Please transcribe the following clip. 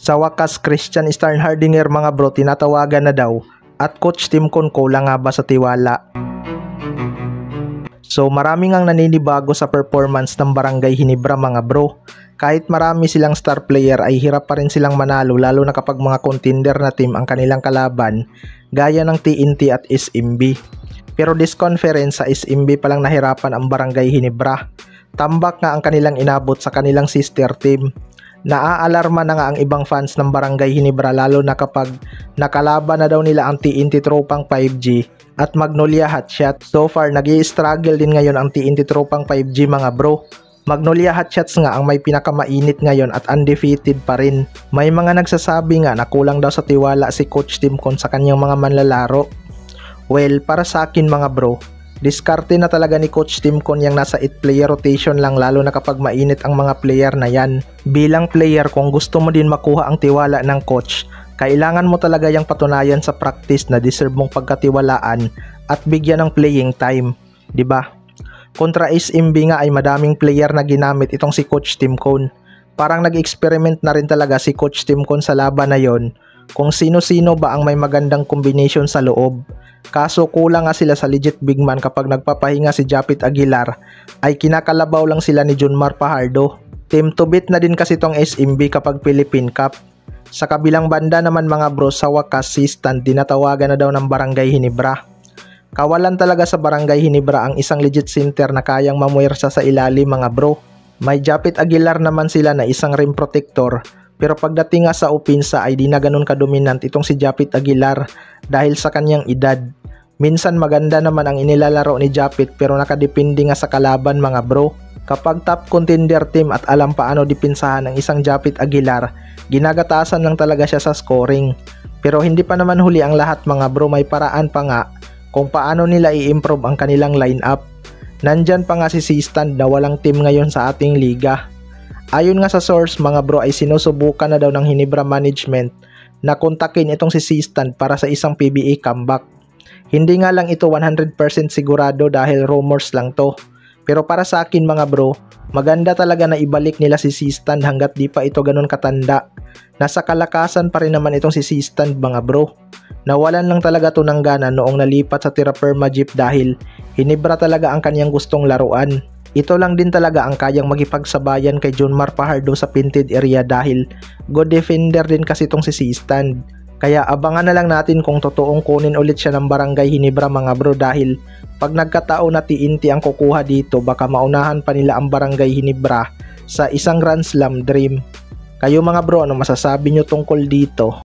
Sa wakas, Christian Steinhardinger mga bro, tinatawagan na daw at Coach Tim Con kulang nga ba sa tiwala? So maraming ang naninibago sa performance ng Barangay Ginebra mga bro. Kahit marami silang star player ay hirap pa rin silang manalo, lalo na kapag mga contender na team ang kanilang kalaban gaya ng TNT at SMB. Pero this conference sa SMB palang nahirapan ang Barangay Ginebra. Tambak nga ang kanilang inabot sa kanilang sister team. Naaalarma na nga ang ibang fans ng Barangay Ginebra, lalo na kapag nakalaban na daw nila ang TNT tropang 5G at Magnolia Hotshot. So far, nag-i-struggle din ngayon ang TNT tropang 5G mga bro. Magnolia Hotshots nga ang may pinakamainit ngayon at undefeated pa rin. May mga nagsasabi nga na kulang daw sa tiwala si Coach Tim Con sa kanyang mga manlalaro. Well, para sa akin mga bro, diskarte na talaga ni Coach Tim Con yung nasa 8 player rotation lang, lalo na kapag mainit ang mga player na yan. Bilang player, kung gusto mo din makuha ang tiwala ng coach, kailangan mo talaga yung patunayan sa practice na deserve mong pagkatiwalaan at bigyan ng playing time, 'di ba? Kontra SMB nga ay madaming player na ginamit itong si Coach Tim Con. Parang nag-experiment na rin talaga si Coach Tim Con sa laban na yon kung sino-sino ba ang may magandang combination sa loob. Kaso kulang nga sila sa legit big man. Kapag nagpapahinga si Japit Aguilar ay kinakalabaw lang sila ni Junmar Fajardo. Team to beat na din kasi tong SMB kapag Philippine Cup. Sa kabilang banda naman mga bro, sa wakas si Stan dinatawagan na daw ng Barangay Ginebra. Kawalan talaga sa Barangay Ginebra ang isang legit center na kayang mamuwersa sa ilalim mga bro. May Japit Aguilar naman sila na isang rim protector, pero pagdating nga sa opensa ay di na ganun kadominant itong si Japit Aguilar dahil sa kanyang edad. Minsan maganda naman ang inilalaro ni Japit pero nakadepende nga sa kalaban mga bro. Kapag top contender team at alam paano dipinsahan ang isang Japit Aguilar, ginagatasan lang talaga siya sa scoring. Pero hindi pa naman huli ang lahat mga bro, may paraan pa nga kung paano nila i-improve ang kanilang lineup. Nandyan pa nga si C-Stand na walang team ngayon sa ating liga. Ayon nga sa source mga bro ay sinusubukan na daw ng Ginebra management na kontakin itong si C-Stand para sa isang PBA comeback. Hindi nga lang ito 100% sigurado dahil rumors lang to. Pero para sa akin mga bro, maganda talaga na ibalik nila si C-Stand hanggat di pa ito ganun katanda. Nasa kalakasan pa rin naman itong si C-Stand mga bro. Nawalan lang talaga to ng gana noong nalipat sa Terra Firma Jeep dahil Ginebra talaga ang kanyang gustong laruan. Ito lang din talaga ang kayang magipagsabayan kay Junmar Fajardo sa painted area dahil good defender din kasi itong si C-Stand. Kaya abangan na lang natin kung totoong kunin ulit siya ng Barangay Ginebra mga bro, dahil pag nagkataon na TNT ang kukuha dito, baka maunahan pa nila ang Barangay Ginebra sa isang Grand Slam dream. Kayo mga bro, ano masasabi nyo tungkol dito?